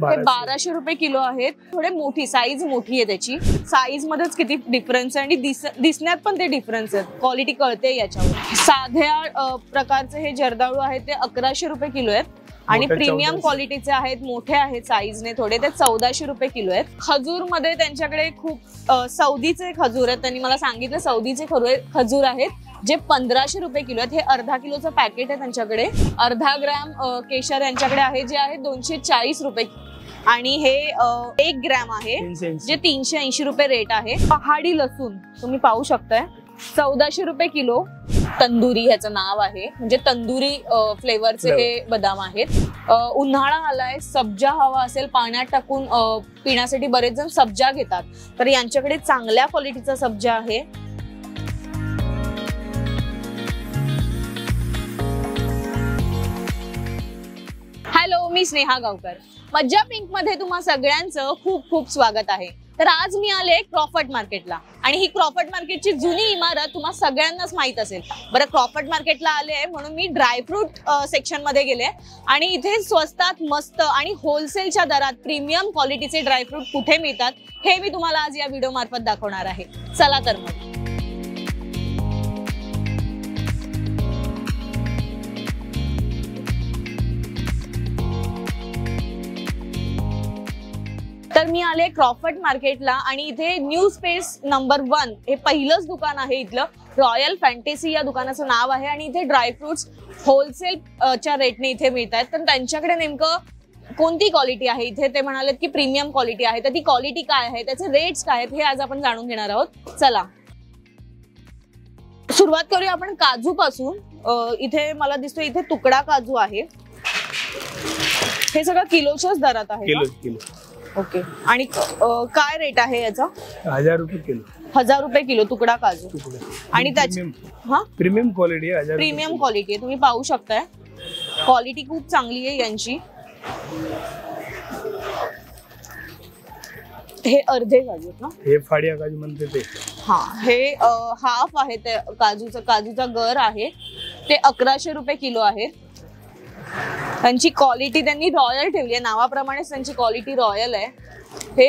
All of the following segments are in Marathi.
हे 1200 रुपये किलो आहेत। थोडे मोठी साईज मोठी आहे त्याची, साईज मध्येच किती डिफरन्स आहे आणि दिसण्यात पण ते डिफरन्स आहेत, क्वालिटी कळते याच्यावर। साध्या प्रकारचे हे जर्दाळू आहेत ते 1100 रुपये किलो आहेत आणि प्रीमियम क्वालिटीचे आहेत, मोठे आहेत साईजने थोडे, ते 1400 रुपये किलो आहेत। खजूर मध्ये त्यांच्याकडे खूप सौदीचे खजूर आहेत, त्यांनी मला सांगितलं सौदीचे खजूर आहेत जे 1500 रुपये किलो आहेत। हे अर्धा किलोचं पॅकेट आहे त्यांच्याकडे। अर्धा ग्रॅम केशर यांच्याकडे आहे जे आहे 240 रुपये आणि हे 1 ग्रॅम आहे जे 380 रुपये रेट आहे। पहाडी लसूण तुम्ही पाहू शकताय 1400 रुपये किलो। तंदुरी ह्याचं नाव आहे, म्हणजे तंदुरी फ्लेवरचे हे बदाम आहेत। उन्हाळा आलाय, सब्जा हवा असेल पाण्यात टाकून पिण्यासाठी बरेच जण सब्जा घेतात, तर यांच्याकडे चांगल्या क्वालिटीचा सब्जा आहे। हॅलो, मी स्नेहा गावकर, मज्जा पिंक मध्ये तुम्हा सगळ्यांचं खूप खूप स्वागत आहे। तर आज मी आले क्रॉफर्ड मार्केटला आणि ही क्रॉफर्ड मार्केटची जुनी इमारत तुम्हा सगळ्यांनाच माहित असेल। बरं, क्रॉफर्ड मार्केटला आले म्हणून मी ड्रायफ्रूट सेक्शन मध्ये गेले आणि इथे स्वस्तात मस्त आणि होलसेलच्या दरात प्रीमियम क्वालिटीचे ड्रायफ्रूट कुठे मिळतात हे मी तुम्हाला आज या व्हिडिओ मार्फत दाखवणार आहे। चला तर मग। तर मी आले क्रॉफर्ड मार्केटला आणि इथे न्यू स्पेस नंबर 1 हे पहिलंच दुकान आहे इथलं। रॉयल फॅन्टेसी या दुकानाचं नाव आहे आणि इथे ड्रायफ्रुट्स होलसेल च्या रेटने इथे मिळतात। तर त्यांच्याकडे नेमकं कोणती क्वालिटी आहे इथे, ते म्हणालेत की प्रीमियम क्वालिटी आहे, तर ती क्वालिटी काय आहे, त्याचे रेट्स काय आहेत हे आज आपण जाणून घेणार आहोत। चला सुरुवात करूया आपण काजू पासून। इथे मला दिसतो इथे तुकडा काजू आहे, हे सगळं किलोच्याच दरात आहे। किलो ओके, आणि काय रेट आहे याचा? 1000 रुपये किलो। 1000 रुपये किलो तुकडा काजू आणि त्याची प्रीमियम क्वालिटी आहे, प्रीमियम क्वालिटी आहे, तुम्ही पाहू शकताय क्वालिटी खूप चांगली आहे यांची। हे अर्धे काजू ना, हे फाडिया काजू म्हणते ते। हा, हे हाफ आहे ते काजूचा गर आहे, ते 1100 रुपये किलो आहेत। त्यांची क्वालिटी त्यांनी रॉयल ठेवली आहे, नावाप्रमाणेच त्यांची क्वालिटी रॉयल आहे। हे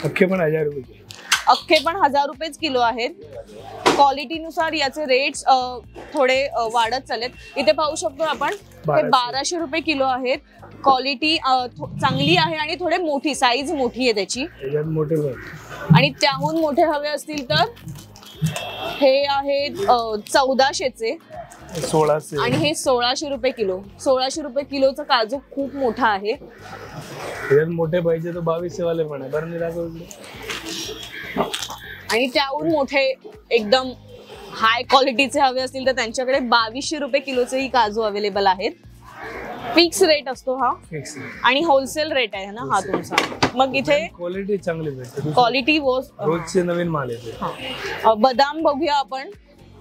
अख्खे पण 1000 रुपये किलो, अख्खे पण 1000 रुपयेच किलो आहेत। क्वालिटीनुसार याचे रेट्स थोडे वाढत चाललेत। इथे पाहू शकतो आपण हे 1200 रुपये किलो आहेत। क्वालिटी चांगली आहे आणि थोडे मोठी साईज मोठी आहे त्याची, आणि त्याहून मोठे हवे असतील तर हे आहेत 1400चे 1600 आणि हे 1600 रुपये किलो। 1600 रुपये किलोचा काजू खूप मोठा आहे। मोठे पाहिजे तर 2200 वाले पण आहे, बरं दाखव। आणि त्याहून मोठे एकदम हाय क्वालिटीचे हवे असतील तर त्यांच्याकडे 2200 रुपये किलोचेही काजू अवेलेबल आहेत। फिक्स रेट असतो हा, आणि होलसेल रेट आहे ना हा तुमचा। मग इथे क्वालिटी चांगली भेटते, क्वालिटी रोजचे नवीन माल येते। बदाम बघूया आपण।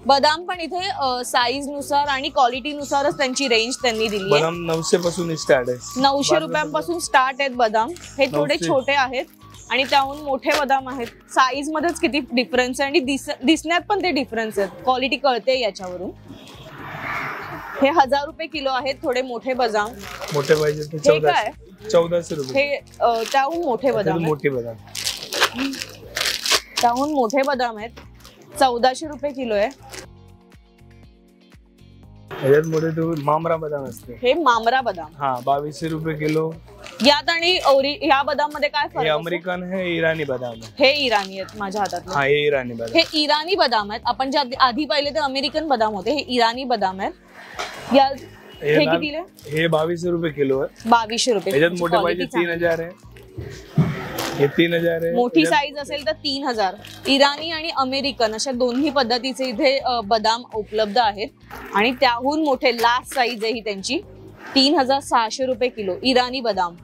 बदाम पण इथे साईज नुसार आणि क्वालिटी नुसारच त्यांची रेंज त्यांनी दिली आहे। बदाम 900 पासून स्टार्ट आहे, 900 रुपयांपासून स्टार्ट आहेत बदाम। हे थोडे छोटे आहेत आणि त्याहून मोठे बदाम आहेत। साईज मध्येच किती डिफरन्स आहे आणि दिसण्यात पण ते डिफरन्स आहेत, क्वालिटी कळते याच्यावरून। हे 1000 रुपये किलो आहेत थोडे मोठे बदाम। मोठे पाहिजे तर 1400 रुपये। हे त्याहून मोठे बदाम, त्याहून मोठे बदाम आहेत, 1400 रुपये किलो आहे। यात मोठे तो मामरा बदाम असते, हे मामरा बदाम 2200 रुपये किलो। यात आणि ह्या बदाम मध्ये काय फरक? हे अमेरिकन है, इराणी बदाम आहे। हे इराणी आहेत माझ्या हातात। हे इराणी बदाम, हे इराणी बदाम आहेत। आपण जे आधी पाहिले ते अमेरिकन बदाम होते, हे इराणी बदाम आहेत। या हे कितीला? हे 2200 रुपये किलो आहे। 2200 रुपये। यात मोठे पाहिजे 3000 आहे, हे 3000 आहे। मोठी साईज असेल तर 3000। इराणी आणि अमेरिकन अशा दोन्ही पद्धतीचे इथे बदाम उपलब्ध आहेत आणि त्याहून मोठे लास्ट साईज आहे ही त्यांची 3600 रुपये किलो इराणी बदाम।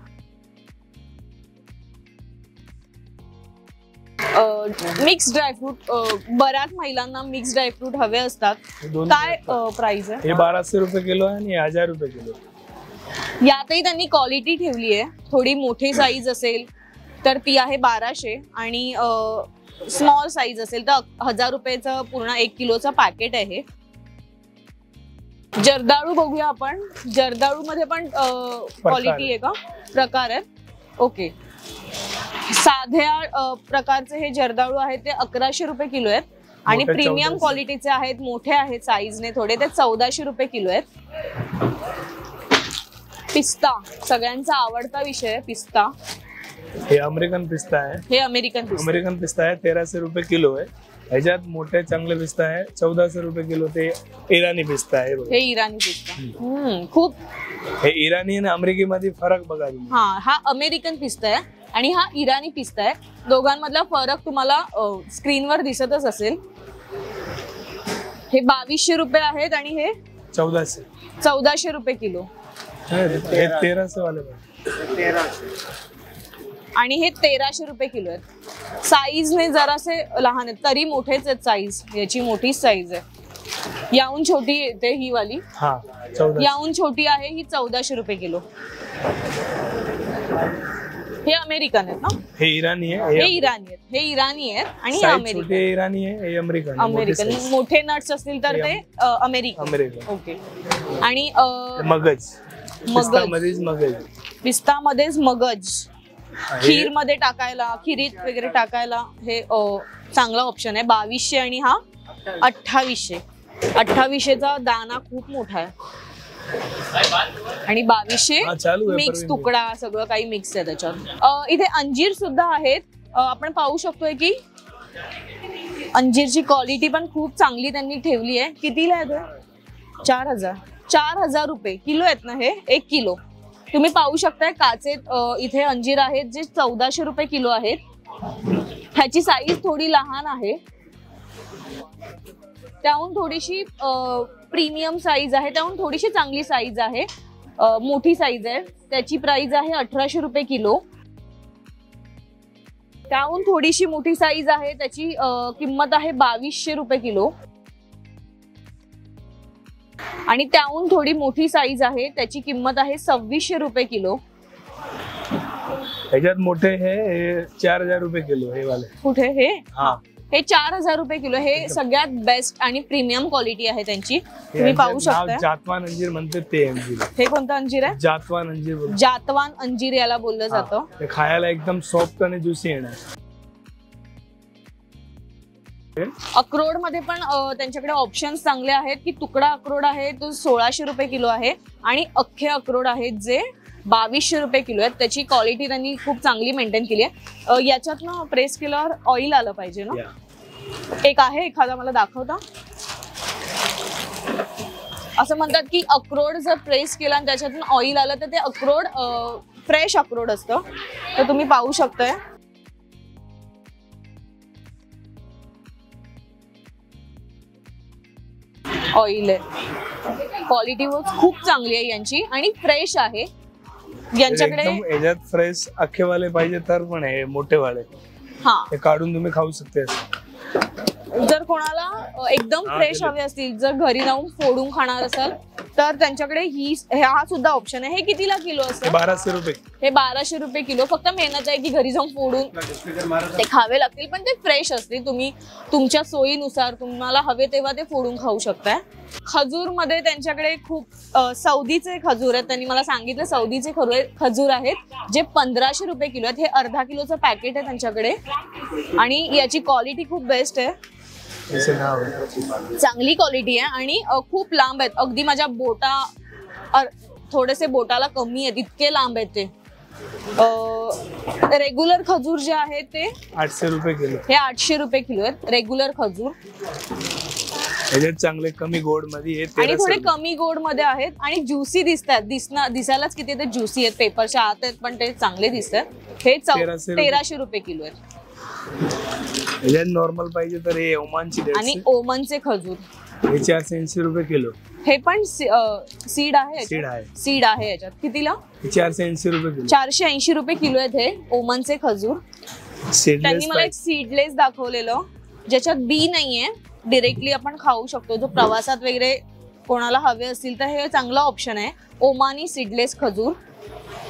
मिक्स ड्रायफ्रूट, बऱ्याच महिलांना मिक्स ड्रायफ्रूट हवे असतात, काय प्राइस आहे? हे 1200 रुपये किलो आहे आणि 1000 रुपये किलो। यातही त्यांनी क्वालिटी ठेवली आहे, थोडी मोठी साईज असेल तर ती आहे 1200 आणि स्मॉल साईज असेल तर 1000 रुपयाचं पूर्ण 1 किलोचं पॅकेट आहे। जर्दाळू बघूया आपण। जर्दाळू मध्ये पण क्वालिटी आहे का, प्रकार आहे। ओके. साध्या प्रकारचे हे जर्दाळू आहेत ते 1100 रुपये किलो आहेत आणि मोठे प्रीमियम 1400. क्वालिटीचे आहेत, मोठे आहेत साईजने थोडे, ते 1400 रुपये किलो आहेत. पिस्ता सगळ्यांचा आवडता विषय आहे, पिस्ता. हे अमेरिकन पिस्ता आहे. हे अमेरिकन पिस्ता. अमेरिकन पिस्ता आहे, 1300 रुपये किलो आहे. ह्याच्यात मोठे चांगले पिस्ता आहे 1400 रुपये किलो. ते इराणी पिस्ता आहे बघा. हे इराणी पिस्ता. खूप. हे इराणी आणि अमेरिकेमध्ये फरक बघा तुम्ही. हा अमेरिकन पिस्ता आहे आणि हा इराणी पिस्ता आहे. दोघांमधला फरक तुम्हाला स्क्रीनवर दिसतच असेल. हे 2200 रुपये आहेत आणि हे 1400 रुपये किलो. हे 1300 वाले आणि हे 1300 रुपये किलो आहेत. साईजने जरासे लहान आहेत तरी मोठेच आहेत साईज. याची मोठीच साईज आहे. याहून छोटी येते ही वाली. हा 1400. याहून छोटी आहे ही 1400 रुपये किलो. हे अमेरिकन आहेत ना. हे इराणी आहे. हे इराणी आहेत. हे इराणी आहेत आणि हे साईज अमेरिकन. छोटी इराणी आहे. हे अमेरिकन. अमेरिकन मोठे नट्स असतील तर ते अमेरिकन. ओके. आणि मगज. पिस्तामध्येच मगज. पिस्तामध्येच मगज. खीर मध्ये टाकायला, खिरीत वगैरे टाकायला हे चांगला ऑप्शन आहे. 2200 आणि हा 2800. 2800चा दाना खूप मोठा आहे आणि 2200 मिक्स तुकडा सगळं काही मिक्स आहे त्याच्यात. इथे अंजीर सुद्धा आहेत. आपण पाहू शकतोय की अंजीरची क्वालिटी पण खूप चांगली त्यांनी ठेवली आहे. कितीला आहे ते? 4000 रुपये किलो आहेत ना हे. 1 किलो तुम्ही पाहू शकताय. काचेत इथे अंजीर आहेत जे 1400 रुपये किलो आहेत. ह्याची साईज थोडी लहान आहे, त्याहून थोडीशी प्रीमियम साईज आहे, त्याहून थोडीशी चांगली साईज आहे, मोठी साईज आहे. त्याची प्राइस आहे 1800 रुपये किलो. त्याहून थोडीशी मोठी साईज आहे, त्याची किंमत आहे 2200 रुपये किलो. आणि त्याहून थोडी मोठी साईज आहे, त्याची किंमत आहे 2600 रुपये किलो. ह्याच्यात मोठे हे 4000 रुपये किलो. हे वाले कुठे हे? हा हे 4000 रुपये किलो. हे सगळ्यात बेस्ट आणि प्रीमियम क्वालिटी आहे त्यांची. तुम्ही पाहू शकता. जातवान अंजीर म्हणते ते अंजीर. हे कोणतं अंजीर आहे? जातवान अंजीर. जातवान अंजीर याला बोललं जातं. ते खायला एकदम सॉफ्ट आणि ज्युसी येणार. अक्रोड मध्ये पण त्यांच्याकडे ऑप्शन्स चांगले आहेत की तुकडा अक्रोड आहे तो 1600 रुपये किलो आहे आणि अख्खे अक्रोड आहेत जे 2200 रुपये किलो आहेत. त्याची क्वालिटी त्यांनी खूप चांगली मेंटेन केली आहे. याच्यात ना प्रेस केल्यावर ऑइल आलं पाहिजे ना. एक आहे एखादा मला दाखवता. असं म्हणतात की अक्रोड जर प्रेस केला आणि त्याच्यातून ऑइल आलं तर ते अक्रोड फ्रेश अक्रोड असतं. तर तुम्ही पाहू शकताय. ऑइल आहे. क्वालिटी खूप चांगली आहे यांची आणि फ्रेश आहे. यांच्याकडे याच्यात फ्रेश अख्खेवाले पाहिजे तर पण आहे मोठे वाले. हा ते काढून तुम्ही खाऊ शकते. जर कोणाला एकदम फ्रेश हवे असतील, जर घरी जाऊन फोडून खाणार असाल तर त्यांच्याकडे हा सुद्धा ऑप्शन आहे. हे कितीला किलो असतं? 1200 रुपये. हे 1200 रुपये किलो. फक्त मेहनत आहे की घरी जाऊन फोडून ते खावे लागतील, पण ते फ्रेश असतील. तुम्ही तुमच्या सोयीनुसार तुम्हाला हवे तेव्हा ते फोडून खाऊ शकताय. खजूर मध्ये त्यांच्याकडे खूप सौदीचे खजूर आहेत. त्यांनी मला सांगितलं सौदीचे खजूर आहेत जे 1500 रुपये किलो आहेत. हे अर्धा किलोचं पॅकेट आहे त्यांच्याकडे आणि याची क्वालिटी खूप बेस्ट आहे. चांगली क्वालिटी आहे आणि खूप लांब आहेत. अगदी माझ्या थोडेसे बोटाला कमी आहेत इतके लांब आहेत ते. रेग्युलर खजूर जे आहे ते 800 रुपये किलो. हे 800 रुपये किलो आहेत रेग्युलर खजूर. चांगले कमी गोड मध्ये आणि थोडे कमी गोड मध्ये आहेत आणि ज्युसी दिसतात. दिसायलाच किती ते ज्युसी आहेत. पेपरच्या आत आहेत पण ते चांगले दिसतात. हे 1300 रुपये किलो आहेत. नॉर्मल पाहिजे तर हे ओमानची आणि ओमनचे खजूर हे 480 रुपये किलो. हे पण सीड आहे. सीड आहे याच्यात. कितीला? 480 रुपये किलो. 480 रुपये किलो आहेत हे ओमनचे खजूर. त्यांनी मला एक सीडलेस दाखवलेलं ज्याच्यात बी नाहीये. डिरेक्टली आपण खाऊ शकतो. जो प्रवासात वगैरे कोणाला हवे असतील तर हे चांगला ऑप्शन आहे. ओमानी सीडलेस खजूर.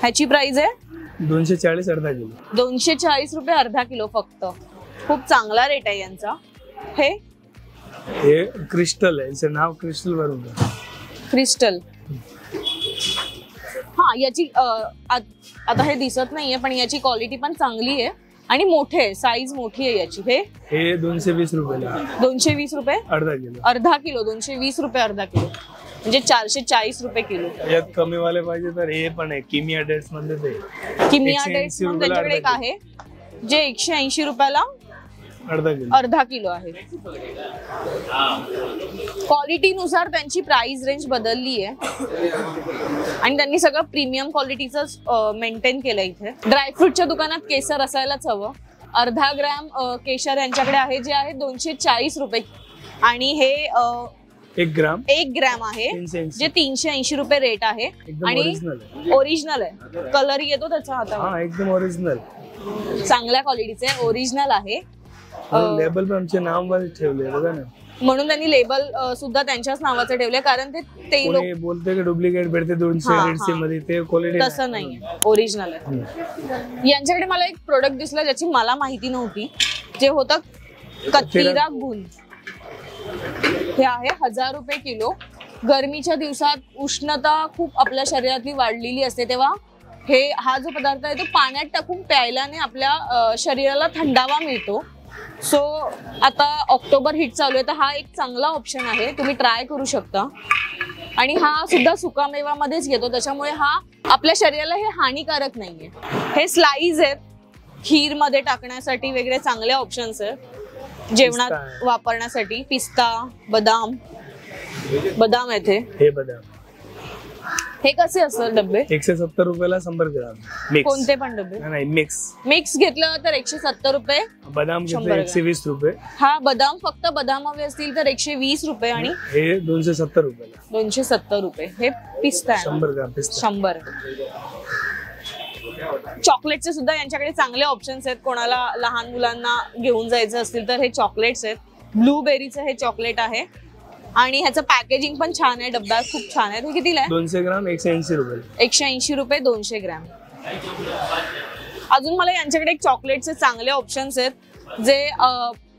ह्याची प्राइस आहे 240 अर्धा किलो. 240 रुपये अर्धा किलो फक्त. खूप चांगला रेट आहे यांचा. हे क्रिस्टल आहे. याचं नाव क्रिस्टल वरून. क्रिस्टल. हा याची आता हे दिसत नाहीये पण याची क्वालिटी पण चांगली आहे आणि मोठे आहे, साईज मोठी आहे याची. हे 220 रुपयाला. 220 रुपये अर्धा किलो. अर्धा किलो 220 रुपये अर्धा किलो, म्हणजे 440 रुपये किलो. यात कमी वाले पाहिजे तर हे पण आहे किमिया डेट्स मध्ये. ते किमिया डेट्स म्हणून त्यांच्याकडे एक आहे जे 180 रुपयाला अर्धा किलो आहे. क्वालिटीनुसार त्यांची प्राइस रेंज बदलली आहे आणि त्यांनी सगळं प्रीमियम क्वालिटीच मेंटेन केलं. इथे ड्रायफ्रूटच्या दुकानात केसर असायलाच हवं. अर्धा ग्रॅम केशर यांच्याकडे आहे जे आहे 240 रुपये आणि हे 1 ग्रॅम आहे जे 380 रुपये रेट आहे आणि ओरिजिनल आहे. कलर येतो त्याच्या हातावर एकदम ओरिजिनल, चांगल्या क्वालिटीचे ओरिजिनल आहे. लेबल पण आमचे नावावर ठेवले बघा ना, म्हणून त्यांनी लेबल सुद्धा त्यांच्याच नावाचे ठेवले कारण ते लोक बोलते की डुप्लिकेट भेटते 200 मध्ये, ते क्वालिटी तसं नाही, ओरिजिनल आहे. यांच्याकडे मला एक प्रोडक्ट दिसलं ज्याची मला माहिती नव्हती, जे होतं कतिरा गुल. हे आहे 1000 रुपये किलो. गरमीच्या दिवसात उष्णता खूप आपल्या शरीरातली वाढलेली असते तेव्हा हा जो पदार्थ आहे तो पाण्यात टाकून प्यायल्याने आपल्या शरीराला थंडावा मिळतो. सो आता ऑक्टोबर हिट चालू आहे तर हा एक चांगला ऑप्शन आहे, तुम्ही ट्राय करू शकता. आणि हा सुद्धा सुकामेवामध्येच येतो त्याच्यामुळे हा आपल्या शरीराला हे हानिकारक नाहीये. हे स्लाइस आहेत, खीर मध्ये टाकण्यासाठी वगैरे चांगले ऑप्शन्स आहेत, जेवणात वापरण्यासाठी. पिस्ता, बदाम आहेत. हे बदाम हे कसे असतात डब्बे? 170 रुपयाला 100 ग्राम. कोणते पण डब्बे? नाही, मिक्स घेतलं तर 170 रुपये. बदाम घेतलं 120 रुपये. हा बदाम फक्त बदाम हवे असतील तर 120 रुपये आणि हे 270 रुपयाला. 270 रुपये. हे पिस्ता आहे 100 ग्राम पिस्ता. 100. चॉकलेटचे सुद्धा यांच्याकडे चांगले ऑप्शन्स आहेत. कोणाला लहान मुलांना घेऊन जायचं असतील तर हे चॉकलेट्स आहेत. ब्लूबेरीचं हे चॉकलेट आहे आणि ह्याचं पॅकेजिंग पण छान आहे, डब्यात खूप छान आहे. हे कितीला आहे? 200 ग्राम 180 रुपये. 180 रुपये 200 ग्रॅम. अजून मला यांच्याकडे एक चॉकलेटचे चांगले ऑप्शन्स आहेत जे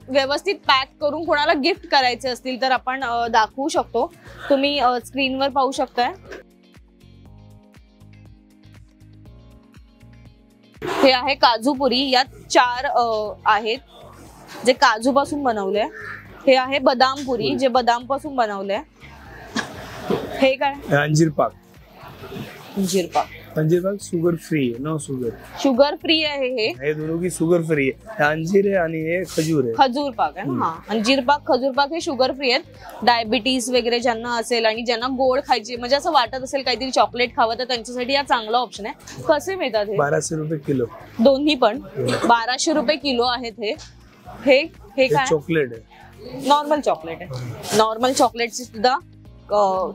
व्यवस्थित पॅक करून कोणाला गिफ्ट करायचे असतील तर आपण दाखवू शकतो. तुम्ही स्क्रीनवर पाहू शकताय. हे आहे काजूपुरी. यात 4 आहेत जे काजू पासून बनवले. हे आहे बदाम पुरी जे बदाम पासून बनवले. हे काय? अंजीर पाक. अंजीर पाक शुगर फ्री है, नो शुगर. शुगर फ्री आहे हे दोनों की शुगर फ्री है. अंजीर है आणि हे खजूर आहे. खजूर पाक आहे ना. अंजीर पाक, खजूर पाक हे शुगर फ्री आहेत. डायबिटीज वगैरे ज्यांना असेल आणि ज्यांना गोड खायची म्हणजे असं वाटत असेल काहीतरी चॉकलेट खावं तर त्यांच्यासाठी हा चांगला ऑप्शन आहे. कसे मिळतात हे? 1200 रुपये किलो. दोन्ही पण 1200 रुपये किलो आहेत. हे काय? चॉकलेट आहे, नॉर्मल चॉकलेट आहे. नॉर्मल चॉकलेटची सुद्धा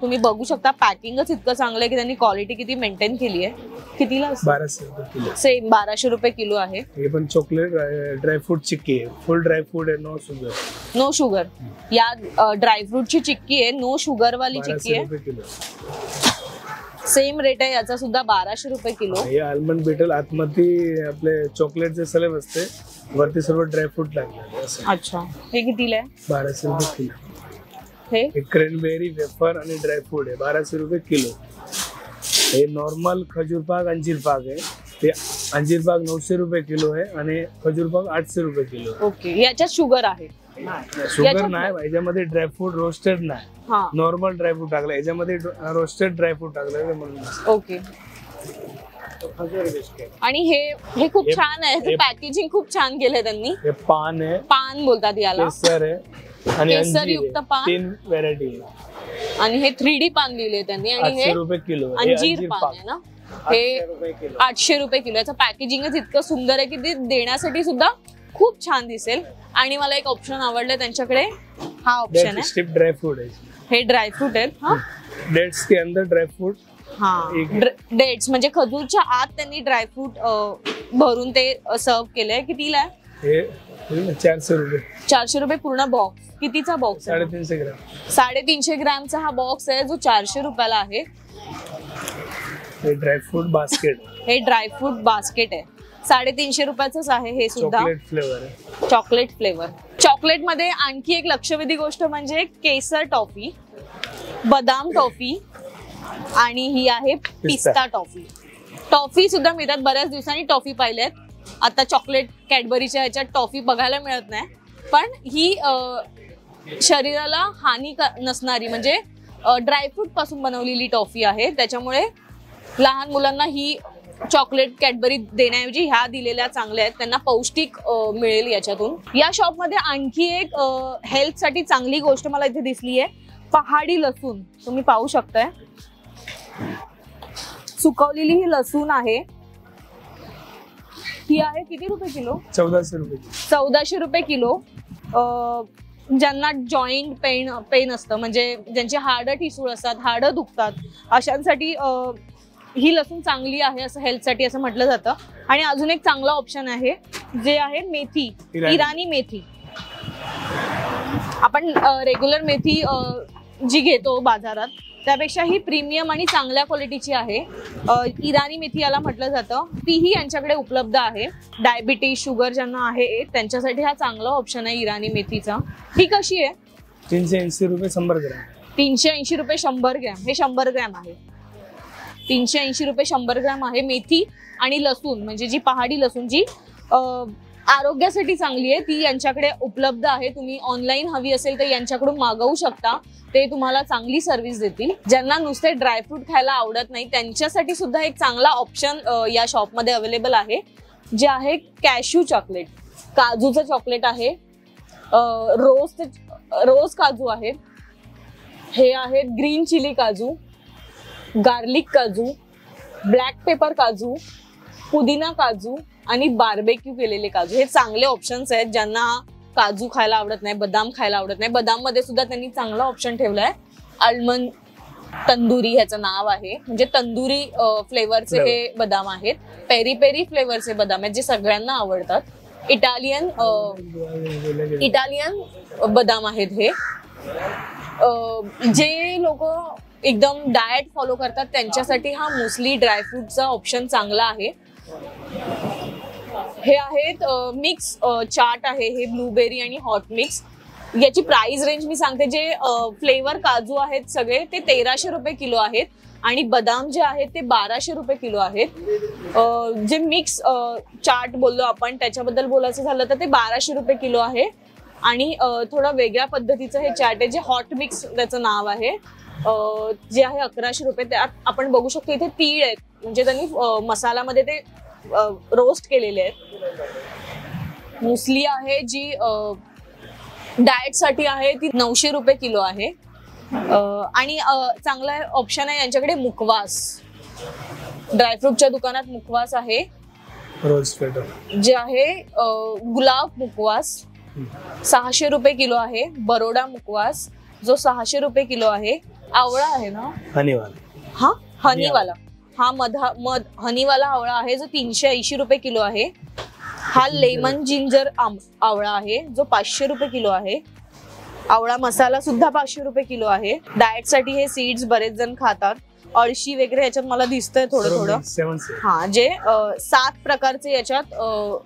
तुम्ही बघू शकता पॅकिंगच इतकं चांगलं आहे की त्यांनी क्वालिटी किती मेंटेन केली आहे. कितीला? 1200 रुपये किलो. सेम 1200 रुपये किलो आहे. हे पण चॉकलेट ड्रायफ्रूट चिक्की आहे, फुल ड्रायफ्रूट आहे, नो शुगर. No sugar. या ड्रायफ्रूटची चिक्की आहे, नो शुगर वाली चिक्की आहे. सेम रेट आहे याचा सुद्धा 1200 रुपये किलो. हे आल्मंड बीटल आतमध्ये आपले चॉकलेटचे सलेब असते, वरती सर्व ड्रायफ्रूट लागले. अच्छा, हे कितीला आहे? 1200 रुपये किलो. हे क्रेनबेरी वेफर आणि ड्रायफ्रूट आहे 1200 रुपये किलो. हे नॉर्मल खजूर पाक अंजीर पाक आहे. ते अंजीर पाक 900 रुपये किलो आहे आणि खजूर पाक 800 रुपये किलो. ओके, याच्यात शुगर आहे? शुगर नाही, याच्यामध्ये ड्रायफ्रूट रोस्टेड नाही, नॉर्मल ड्रायफ्रूट टाकलं. याच्यामध्ये रोस्टेड ड्रायफ्रूट टाकलं म्हणून. ओके. आणि हे खूप छान आहे, पॅकेजिंग खूप छान केलंय त्यांनी. हे पान आहे, पान बोलतात याला. केसर आहे आणि केसरयुक्त पान. 3 व्हरायटी आहे. आणि हे 3D पान दिले त्यांनी. आणि हे 800 रुपये किलो अंजीर पान आहे ना. हे 800 रुपये किलो. याचं पॅकेजिंगच इतकं सुंदर आहे की ते देण्यासाठी सुद्धा खूप छान दिसेल. आणि मला एक ऑप्शन आवडलं त्यांच्याकडे, हा ऑप्शन आहे स्ट्रिप ड्रायफ्रूट आहे. हे ड्रायफ्रूट आहेत. हा, डेट्स के अंदर ड्रायफ्रूट. डेट्स म्हणजे खजूरच्या आत त्यांनी ड्रायफ्रूट भरून ते सर्व केलंय. कितीला आहे? हे 400 रुपये. 400 रुपये पूर्ण बॉक्स. कितीचा बॉक्स आहे? 350 ग्राम. 350 ग्रॅमचा हा बॉक्स आहे जो 400 रुपयाला आहे. हे ड्रायफ्रूट बास्केट. हे ड्रायफ्रूट बास्केट आहे, 350 रुपयाच आहे. हे सुद्धा चॉकलेट फ्लेवर आहे. Chocolate flavour. चॉकलेट मध्ये आणखी एक लक्षवेधी गोष्ट म्हणजे केसर टॉफी, बदाम टॉफी, आणि ही आहे पिस्ता टॉफी. टॉफी सुद्धा मिळतात, बऱ्याच दिवसांनी टॉफी पाहिल्यात. आता चॉकलेट कॅडबरीच्या ह्याच्यात टॉफी बघायला मिळत नाही, पण ही शरीराला हानी नसणारी म्हणजे ड्रायफ्रूट पासून बनवलेली टॉफी आहे. त्याच्यामुळे लहान मुलांना ही चॉकलेट कॅडबरी देण्याऐवजी ह्या दिलेल्या चांगल्या आहेत, त्यांना पौष्टिक मिळेल याच्यातून. या शॉप मध्ये आणखी एक हेल्थ साठी चांगली गोष्ट मला इथे दिसली आहे, पहाडी लसूण. तुम्ही पाहू शकताय, सुकवलेली ही लसूण आहे. ही आहे किती रुपये किलो? 1400 रुपये. 1400 रुपये किलो. ज्यांना जॉईंट पेन असतं, म्हणजे ज्यांची हाडं ठिसूळ असतात, हाडं दुखतात, अशांसाठी ही लसूण चांगली आहे असं हेल्थसाठी असं म्हटलं जातं. आणि अजून एक चांगला ऑप्शन आहे जे आहे मेथी, इराणी मेथी. आपण रेग्युलर मेथी जी घेतो बाजारात त्यापेक्षा ही प्रीमियम आणि चांगल्या क्वालिटीची आहे. इराणी मेथी याला म्हटलं जातं. तीही यांच्याकडे उपलब्ध आहे. डायबिटीज, शुगर ज्यांना आहे त्यांच्यासाठी हा चांगला ऑप्शन आहे इराणी मेथीचा. ही कशी आहे? 380 रुपये 100 ग्रॅम. 380 रुपये 100 ग्रॅम. हे 100 ग्रॅम आहे. 380 रुपये 100 ग्रॅम आहे. मेथी आणि लसूण म्हणजे जी पहाडी लसूण जी आरोग्यासाठी चांगली आहे ती यांच्याकडे उपलब्ध आहे. तुम्ही ऑनलाईन हवी असेल तर यांच्याकडून मागवू शकता, ते तुम्हाला चांगली सर्व्हिस देतील. ज्यांना नुसते ड्रायफ्रूट खायला आवडत नाही त्यांच्यासाठी सुद्धा एक चांगला ऑप्शन या शॉपमध्ये अवेलेबल आहे, जे आहे कॅश्यू चॉकलेट. काजूचं चॉकलेट आहे, रोज काजू आहे, हे आहेत ग्रीन चिली काजू, गार्लिक काजू, ब्लॅक पेपर काजू, पुदिना काजू आणि बार्बेक्यू केलेले काजू. हे चांगले ऑप्शन्स आहेत ज्यांना काजू खायला आवडत नाही, बदाम खायला आवडत नाही. बदाम मध्ये सुद्धा त्यांनी चांगला ऑप्शन ठेवलाय. आल्मंड तंदुरी ह्याचं नाव आहे, म्हणजे तंदुरी फ्लेवरचे हे बदाम आहेत. पेरी पेरी फ्लेवरचे बदाम आहेत जे सगळ्यांना आवडतात. इटालियन बदाम आहेत हे. जे लोक एकदम डाएट फॉलो करतात त्यांच्यासाठी हा मोस्टली ड्रायफ्रूटचा ऑप्शन चांगला आहे. हे आहेत मिक्स चाट आहे, हे ब्लूबेरी आणि हॉट मिक्स. याची प्राइस रेंज मी सांगते. जे फ्लेवर काजू आहेत सगळे ते 1300 रुपये किलो आहेत आणि बदाम जे आहेत ते 1200 रुपये किलो आहेत. जे मिक्स चाट बोललो आपण त्याच्याबद्दल बोलायचं झालं तर ते 1200 रुपये किलो आहे. आणि थोडं वेगळ्या पद्धतीचं हे चाट आहे जे हॉट मिक्स त्याचं नाव आहे, जे आहे 1100 रुपये. त्यात आपण बघू शकतो इथे तीळ आहेत, म्हणजे त्यांनी मसाल्यामध्ये ते रोस्ट केलेले आहेत. मुसली आहे जी डाएट साठी आहे ती 900 रुपये किलो आहे. आणि चांगला ऑप्शन आहे यांच्याकडे मुखवास. ड्रायफ्रूटच्या दुकानात मुखवास आहे रोज जे आहे गुलाब मुखवास 600 रुपये किलो आहे. बरोडा मुखवास जो 600 रुपये किलो आहे. आवळा आहे ना, हनीवाला हनीवाला आवळा आहे जो 380 रुपये किलो आहे. हा लेमन जिंजर आवळा आहे जो 500 रुपये किलो आहे. आवळा मसाला सुद्धा 500 रुपये किलो आहे. डाएट साठी हे सीड्स बरेच जण खातात. अळशी वगैरे याच्यात मला दिसतंय थोडं थोडं. हा, जे 7 प्रकारचे याच्यात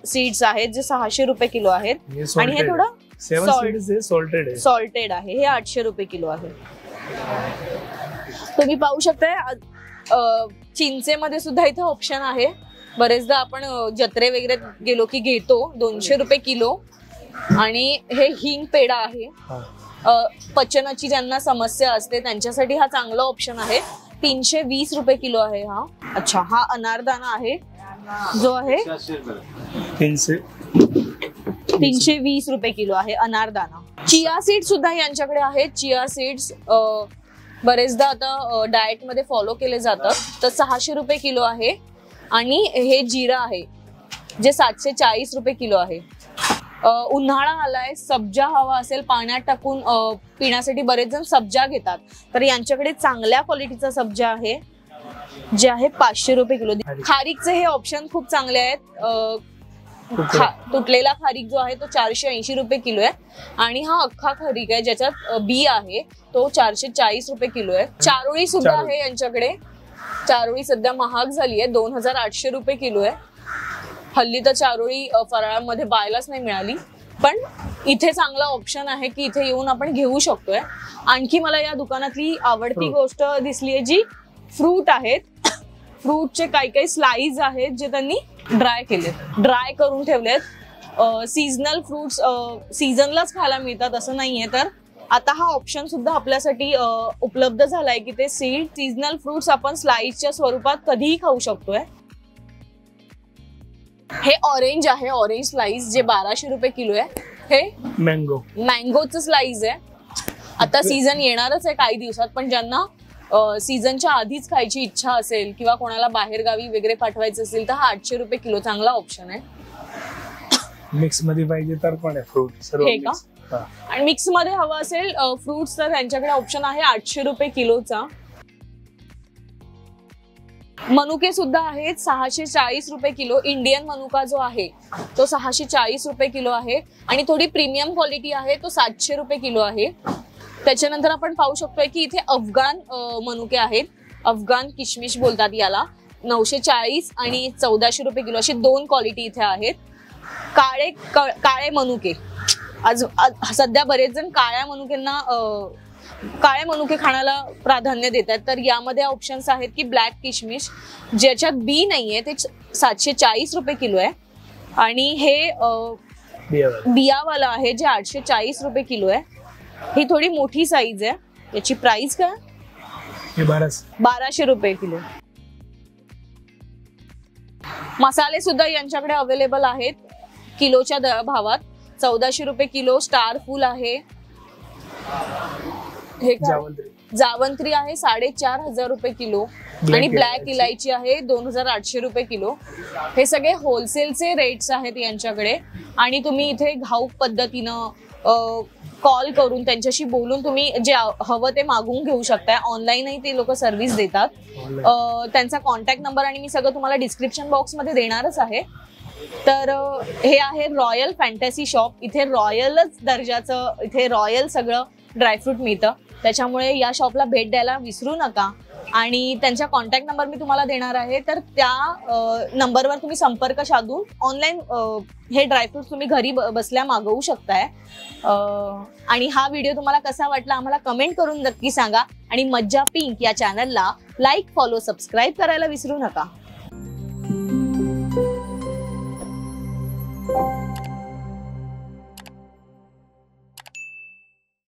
सीड्स आहेत जे 600 रुपये किलो आहेत. आणि हे थोडं सॉल्टेड आहे, हे 800 रुपये किलो आहे. तुम्ही पाहू शकताय चिंचेमध्ये सुद्धा इथे ऑप्शन आहे. बरेचदा आपण जत्रे वगैरे गेलो की घेतो 200 रुपये किलो. आणि हे हिंग पेढा आहे. पचनाची ज्यांना समस्या असते त्यांच्यासाठी हा चांगला ऑप्शन आहे. 320 रुपये किलो आहे हा. अच्छा, हा अनारदाना आहे जो आहे 320 रुपये किलो आहे अनारदाना. चिया सीड्स सुद्धा यांच्याकडे आहेत. चिया सीड्स बरेचदा आता डाएट मध्ये फॉलो केले जातात, तर 600 रुपये किलो आहे. आणि हे जिरा आहे जे 740 रुपये किलो आहे. उन्हाळा आलाय, सब्जा हवा असेल पाण्यात टाकून पिण्यासाठी बरेच जण सब्जा घेतात, तर यांच्याकडे चांगल्या क्वालिटीचा सब्जा आहे जे आहे 500 रुपये किलो. खारीकचे हे ऑप्शन खूप चांगले आहेत. तुटलेला खारीक जो आहे तो 480 रुपये किलो आहे. आणि हा अख्खा खारीक आहे ज्याच्यात बी आहे तो 440 रुपये किलो आहे. चारोळी सुद्धा आहे यांच्याकडे. चारोळी सध्या महाग झाली आहे, 2800 रुपये किलो आहे. हल्ली तर चारोळी फराळामध्ये पाहायलाच नाही मिळाली, पण इथे चांगला ऑप्शन आहे की इथे येऊन आपण घेऊ शकतोय. आणखी मला या दुकानातली आवडती गोष्ट दिसली आहे जी फ्रूट आहेत, फ्रूटचे काही काही स्लाइस आहेत जे त्यांनी ड्राय केलेत, ड्राय करून ठेवलेत। सीजनल फ्रुट्स सीझनलाच खायला मिळतात असं नाहीये, तर आता हा ऑप्शन सुद्धा आपल्यासाठी उपलब्ध झालाय की ते सीजनल फ्रुट्स आपण स्लाइसच्या स्वरूपात कधीही खाऊ शकतोय। हे ऑरेंज आहे, ऑरेंज स्लाइस जे 1200 रुपये किलो आहे। हे मँगोचं स्लाइस आहे। आता सीझन येणारच आहे काही दिवसात, पण ज्यांना सीझनच्या आधीच खायची इच्छा असेल किंवा कोणाला बाहेर गावी वगैरे पाठवायचं असेल तर हा 800 रुपये किलो चांगला ऑप्शन आहे। मिक्स मध्ये पाहिजे तर पण आहे फ्रूट सर्व हे का? आणि मिक्स मध्ये हवं असेल फ्रुट्स तर त्यांच्याकडे ऑप्शन आहे 800 रुपये किलोचा। मनुके सुद्धा आहेत 640 रुपये किलो। इंडियन मनुका जो आहे तो 640 रुपये किलो आहे आणि थोडी प्रीमियम क्वालिटी आहे तो 700 रुपये किलो आहे। त्याच्यानंतर आपण पाहू शकतोय की इथे अफगाण मनुके आहेत, अफगाण किशमिश बोलतात याला, 940 आणि 1400 रुपये किलो अशी 2 क्वालिटी इथे आहेत। काळे मनुके, आज सध्या बरेच जण काळ्या मनुके खाण्याला प्राधान्य देतात, तर यामध्ये ऑप्शन्स आहेत की ब्लॅक किशमिश ज्याच्यात बी नाहीये ते 740 रुपये किलो आहे आणि हे बियावाला आहे जे 840 रुपये किलो आहे। ही थोडी मोठी साईज आहे, याची प्राइस काय? 1200 रुपये किलो। मसाले सुद्धा यांच्याकडे अवेलेबल आहेत किलोच्या भावात, 1400 रुपये किलो। स्टार फूल आहे, हे जावंत्री आहे 4500 रुपये किलो आणि ब्लॅक इलायची आहे 2800 रुपये किलो। हे सगळे होलसेलचे रेट्स आहेत यांच्याकडे आणि तुम्ही इथे घाऊक पद्धतीनं कॉल करून त्यांच्याशी बोलून तुम्ही जे हवं ते मागवून घेऊ शकताय। ऑनलाईनही ते लोक सर्व्हिस देतात। त्यांचा कॉन्टॅक्ट नंबर आणि मी सगळं तुम्हाला डिस्क्रिप्शन बॉक्स मध्ये देणारच आहे। तर हे आहे रॉयल फॅन्टसी शॉप, इथे रॉयलच दर्जाचं, इथे रॉयल सगळं ड्रायफ्रूट मिळतं, त्याच्यामुळे या शॉपला भेट द्यायला विसरू नका। आणि त्यांचा कॉन्टॅक्ट नंबर मी तुम्हाला देणार आहे, तर त्या नंबरवर तुम्ही संपर्क साधून ऑनलाईन हे ड्रायफ्रूट्स तुम्ही घरी बसल्या मागवू शकताय। आणि हा व्हिडिओ तुम्हाला कसा वाटला आम्हाला कमेंट करून नक्की सांगा आणि मज्जा पिंक या चॅनलला लाईक, फॉलो, सबस्क्राईब करायला विसरू नका।